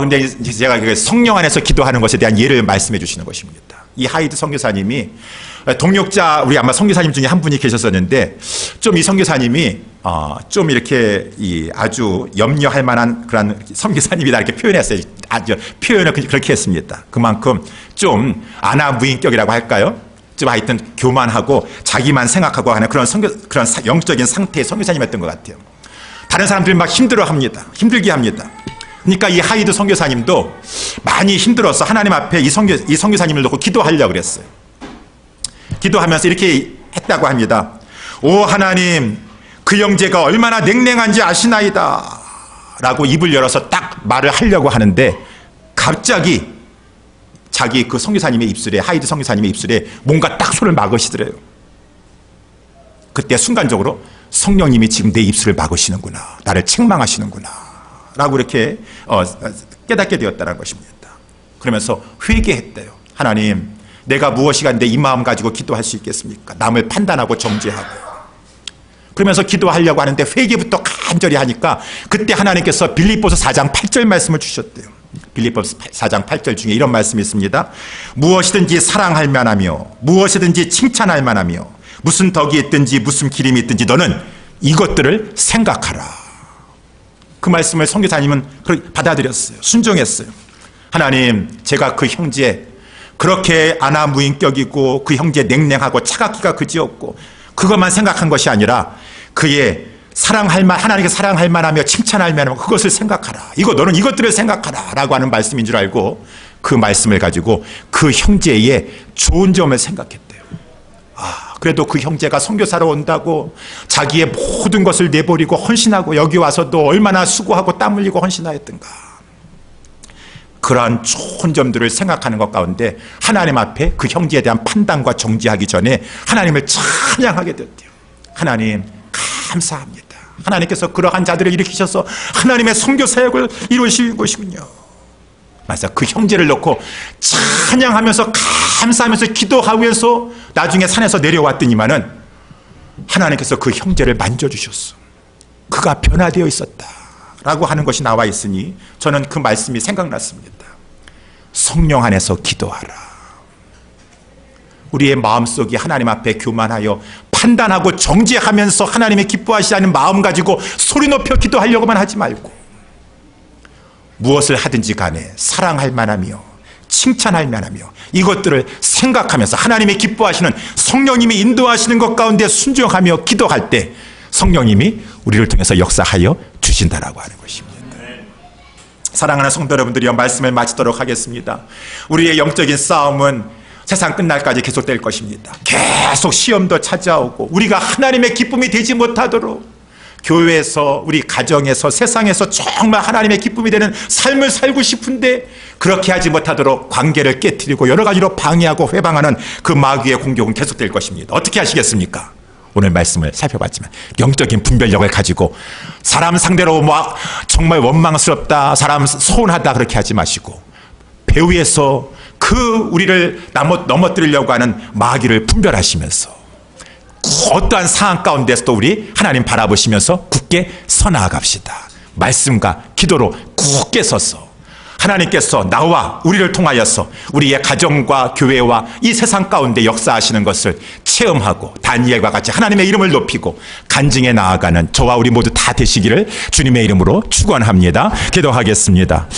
A: 근데 제가 성령 안에서 기도하는 것에 대한 예를 말씀해 주시는 것입니다. 이 하이드 선교사님이 동역자, 우리 아마 선교사님 중에 한 분이 계셨었는데, 좀 이 선교사님이 좀 이렇게 아주 염려할 만한 그런 선교사님이다 이렇게 표현했어요. 아주 표현을 그렇게 했습니다. 그만큼 좀 아나무인격이라고 할까요? 좀 하여튼 교만하고 자기만 생각하고 하는 그런 영적인 상태의 선교사님이었던 것 같아요. 다른 사람들이 막 힘들게 합니다. 그러니까 이 하이드 선교사님도 많이 힘들어서 하나님 앞에 이 선교사님을 놓고 기도하려고 그랬어요. 기도하면서 이렇게 했다고 합니다. 오 하나님, 그 형제가 얼마나 냉랭한지 아시나이다 라고 입을 열어서 딱 말을 하려고 하는데, 갑자기 자기 그 선교사님의 입술에, 하이드 선교사님의 입술에 뭔가 딱 손을 막으시더래요. 그때 순간적으로 성령님이 지금 내 입술을 막으시는구나, 나를 책망하시는구나 라고 이렇게 깨닫게 되었다는 것입니다. 그러면서 회개했대요. 하나님, 내가 무엇이 간데 이 마음 가지고 기도할 수 있겠습니까? 남을 판단하고 정죄하고. 그러면서 기도하려고 하는데 회개부터 간절히 하니까 그때 하나님께서 빌립보서 4장 8절 말씀을 주셨대요. 빌립보서 4장 8절 중에 이런 말씀이 있습니다. 무엇이든지 사랑할 만하며 무엇이든지 칭찬할 만하며 무슨 덕이 있든지 무슨 기림이 있든지 너는 이것들을 생각하라. 그 말씀을 선교사님은 받아들였어요. 순종했어요. 하나님, 제가 그 형제 그렇게 아나무인격이고 그 형제 냉랭하고 차갑기가 그지없고 그것만 생각한 것이 아니라 그의 하나님께 사랑할 만하며 칭찬할 만하며 그것을 생각하라. 너는 이것들을 생각하라 라고 하는 말씀인 줄 알고 그 말씀을 가지고 그 형제의 좋은 점을 생각했대요. 그래도 그 형제가 선교사로 온다고 자기의 모든 것을 내버리고 헌신하고 여기 와서도 얼마나 수고하고 땀 흘리고 헌신하였던가. 그러한 좋은 점들을 생각하는 것 가운데 하나님 앞에 그 형제에 대한 판단과 정죄하기 전에 하나님을 찬양하게 되었대요. 하나님 감사합니다. 하나님께서 그러한 자들을 일으키셔서 하나님의 선교 사역을 이루시는 것이군요. 맞아. 그 형제를 놓고 찬양하면서 감사하면서 기도하면서 나중에 산에서 내려왔더니만은 하나님께서 그 형제를 만져주셨어. 그가 변화되어 있었다 라고 하는 것이 나와 있으니 저는 그 말씀이 생각났습니다. 성령 안에서 기도하라. 우리의 마음속이 하나님 앞에 교만하여 판단하고 정죄하면서 하나님의 기뻐하시지 않는 마음 가지고 소리 높여 기도하려고만 하지 말고 무엇을 하든지 간에 사랑할 만하며 칭찬할 만하며 이것들을 생각하면서 하나님의 기뻐하시는 성령님이 인도하시는 것 가운데 순종하며 기도할 때 성령님이 우리를 통해서 역사하여 주신다라고 하는 것입니다. 사랑하는 성도 여러분들이여, 말씀을 마치도록 하겠습니다. 우리의 영적인 싸움은 세상 끝날까지 계속될 것입니다. 계속 시험도 찾아오고 우리가 하나님의 기쁨이 되지 못하도록 교회에서, 우리 가정에서, 세상에서 정말 하나님의 기쁨이 되는 삶을 살고 싶은데 그렇게 하지 못하도록 관계를 깨트리고 여러 가지로 방해하고 회방하는 그 마귀의 공격은 계속될 것입니다. 어떻게 하시겠습니까? 오늘 말씀을 살펴봤지만 영적인 분별력을 가지고 사람 상대로 막 정말 원망스럽다, 사람 소원하다 그렇게 하지 마시고 배후에서 그 우리를 넘어뜨리려고 하는 마귀를 분별하시면서 어떠한 상황 가운데서도 우리 하나님 바라보시면서 굳게 서 나아갑시다. 말씀과 기도로 굳게 서서 하나님께서 나와 우리를 통하여서 우리의 가정과 교회와 이 세상 가운데 역사하시는 것을 체험하고 다니엘과 같이 하나님의 이름을 높이고 간증해 나아가는 저와 우리 모두 다 되시기를 주님의 이름으로 축원합니다. 기도하겠습니다.